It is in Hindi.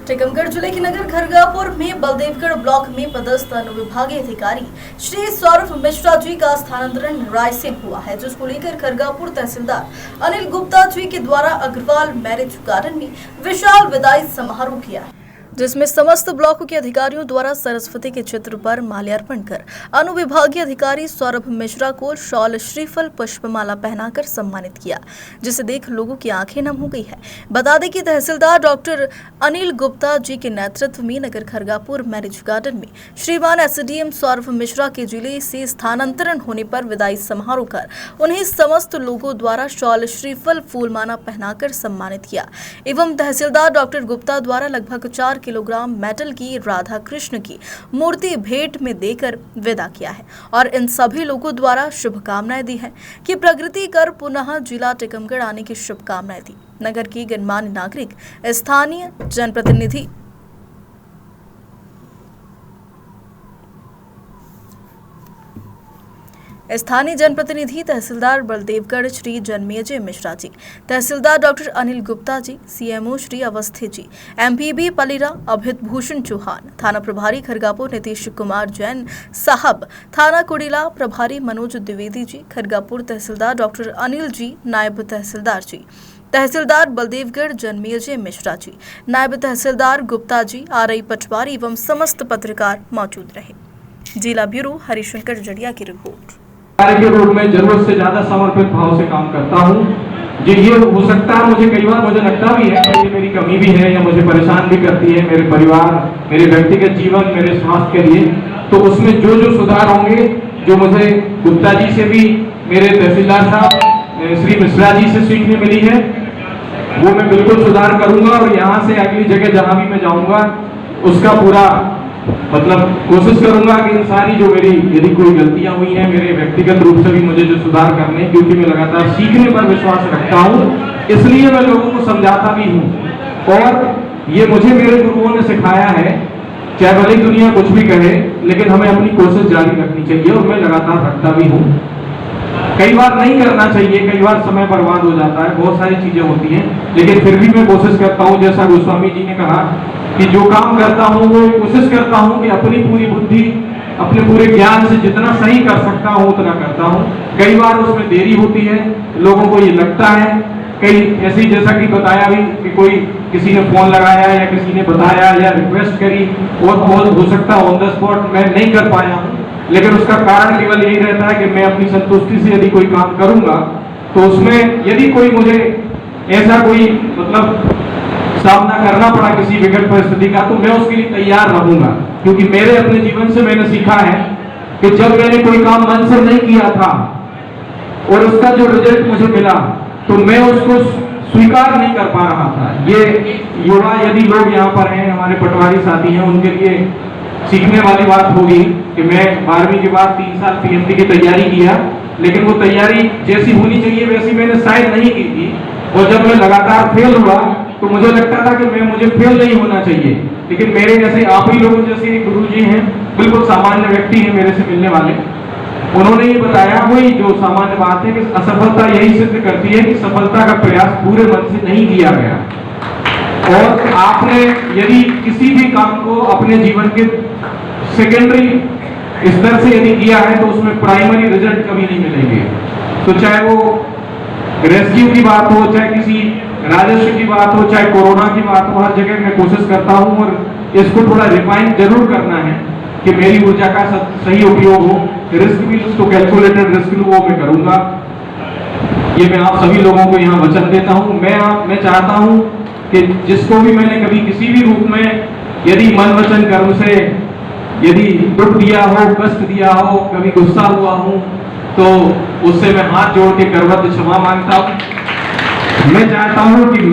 टीकमगढ़ जिले के नगर खरगापुर में बलदेवगढ़ ब्लॉक में पदस्थ अनुविभागीय अधिकारी श्री सौरभ मिश्रा जी का स्थानांतरण रायसेन हुआ है, जिसको लेकर खरगापुर तहसीलदार अनिल गुप्ता जी के द्वारा अग्रवाल मैरिज गार्डन में विशाल विदाई समारोह किया है, जिसमें समस्त ब्लॉकों के अधिकारियों द्वारा सरस्वती के चित्र पर माल्यार्पण कर अनुविभागीय अधिकारी सौरभ मिश्रा को शॉल, श्रीफल, पुष्पमाला पहनाकर सम्मानित किया, जिसे देख लोगों की आंखें नम हो गई है। बता दें कि तहसीलदार डॉक्टर अनिल गुप्ता जी के नेतृत्व में नगर खरगापुर मैरिज गार्डन में श्रीमान एसडीएम सौरभ मिश्रा के जिले से स्थानांतरण होने पर विदाई समारोह कर उन्हें समस्त लोगों द्वारा शॉल, श्रीफल, फूलमाला पहनाकर सम्मानित किया एवं तहसीलदार डॉक्टर गुप्ता द्वारा लगभग 4 किलोग्राम मेटल की राधा कृष्ण की मूर्ति भेंट में देकर विदा किया है और इन सभी लोगों द्वारा शुभकामनाएं दी हैं कि प्रगति कर पुनः जिला टीकमगढ़ आने की शुभकामनाएं दी। नगर की गणमान्य नागरिक, स्थानीय जनप्रतिनिधि तहसीलदार बलदेवगढ़ श्री जन्मेजय मिश्रा जी, तहसीलदार doctor Anil Gupta ji, CMO Shri Awasthi ji, MPB पलिरा Amit Bhushan Chauhan, थाना प्रभारी खरगापुर नीतीश कुमार जैन साहब, थाना कुड़िला प्रभारी मनोज द्विवेदी जी, खरगापुर तहसीलदार डॉक्टर अनिल जी, नायब तहसीलदार जी, तहसीलदार बलदेवगढ़ जन्मेजय मिश्रा जी, नायब तहसीलदार गुप्ता जी, आरआई पटवारी एवं समस्त पत्रकार मौजूद रहे। जिला ब्यूरो हरिशंकर जड़िया की रिपोर्ट। कार्य के रूप में जरूरत से ज्यादा समर्पित भाव से काम करता हूँ। ये हो सकता है मुझे कई बार मुझे लगता भी है कि ये मेरी कमी भी है या मुझे परेशान भी करती है मेरे परिवार, मेरे व्यक्तिगत जीवन, मेरे स्वास्थ्य के लिए। तो उसमें जो जो सुधार होंगे, जो मुझे गुप्ता जी से भी, मेरे तहसीलदार साहब श्री मिश्रा जी से सीखने मिली है, वो मैं बिल्कुल सुधार करूंगा और यहाँ से अगली जगह जहाँ भी मैं जाऊंगा उसका पूरा कोशिश करूंगा कि इन सारी जो मेरी यदि कोई गलतियां हुई हैं मेरे व्यक्तिगत रूप से भी मुझे जो सुधार करने, क्योंकि मैं लगातार सीखने पर विश्वास रखता हूं, इसलिए मैं लोगों को समझाता भी हूं और ये मुझे मेरे गुरुओं ने सिखाया है। चाहे भले दुनिया कुछ भी कहे, लेकिन हमें अपनी कोशिश जारी रखनी चाहिए और मैं लगातार रखता भी हूँ। कई बार नहीं करना चाहिए, कई बार समय बर्बाद हो जाता है, बहुत सारी चीजें होती हैं, लेकिन फिर भी मैं कोशिश करता हूँ, जैसा गोस्वामी जी ने कहा कि जो काम करता हूँ वो कोशिश करता हूँ कि अपनी पूरी बुद्धि, अपने पूरे ज्ञान से जितना सही कर सकता हूँ उतना करता हूँ। कई बार उसमें देरी होती है, लोगों को ये लगता है, कई ऐसी जैसा कि बताया भी कि कोई किसी ने फोन लगाया या किसी ने बताया या रिक्वेस्ट करी और बहुत हो सकता ऑन द स्पॉट मैं नहीं कर पाया हूँ, लेकिन उसका कारण केवल यही रहता है कि मैं अपनी संतुष्टि से यदि कोई काम करूंगा तो उसमें यदि कोई मुझे ऐसा कोई सामना करना पड़ा किसी विकट परिस्थिति का, तो मैं उसके लिए तैयार रहूंगा, क्योंकि मेरे अपने जीवन से मैंने सीखा है कि जब मैंने कोई काम मन से नहीं किया था और उसका जो रिजल्ट मुझे मिला तो मैं उसको स्वीकार नहीं कर पा रहा था। ये युवा यदि लोग यहाँ पर हैं, हमारे पटवारी साथी हैं, उनके लिए सीखने वाली बात होगी कि मैं 12वीं के बाद 3 साल पीएचडी की तैयारी किया, लेकिन वो तैयारी जैसी होनी चाहिए वैसी मैंने शायद नहीं की थी और जब मैं लगातार फेल हुआ तो मुझे लगता था कि मुझे फेल नहीं होना चाहिए, लेकिन मेरे जैसे आप ही लोगों जैसे गुरु जी हैं, बिल्कुल सामान्य व्यक्ति हैं मेरे से मिलने वाले, उन्होंने ये बताया वही जो सामान्य बात है कि असफलता यही सिद्ध करती है कि सफलता का प्रयास पूरे मन से नहीं किया गया। और आपने यदि किसी भी काम को अपने जीवन के सेकेंडरी स्तर से यदि किया है तो उसमें प्राइमरी रिजल्ट कभी नहीं मिलेंगे। तो चाहे वो रेस्क्यू की बात हो, चाहे किसी राजस्व की बात हो, चाहे कोरोना की बात हो, हर जगह मैं कोशिश करता हूं और इसको थोड़ा रिफाइन जरूर करना है कि मेरी ऊर्जा का सही उपयोग हो। रिस्क भी तो कैलकुलेटेड रिस्क लूं, वो मैं करूंगा। ये मैं आप सभी लोगों को यहाँ वचन देता हूँ। मैं चाहता हूँ कि जिसको भी मैंने कभी किसी भी रूप में यदि मन वचन कर्म से यदि दुख दिया हो, कष्ट दिया हो, कभी गुस्सा हुआ हूँ, तो उससे मैं हाथ जोड़ के करवत क्षमा मांगता हूँ। मैं चाहता हूँ कि मैं